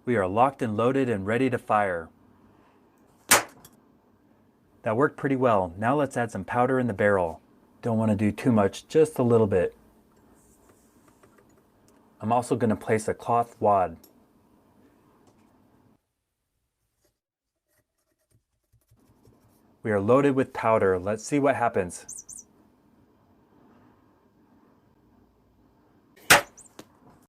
We are locked and loaded and ready to fire. That worked pretty well. Now let's add some powder in the barrel. Don't want to do too much, just a little bit. I'm also going to place a cloth wad. We are loaded with powder. Let's see what happens.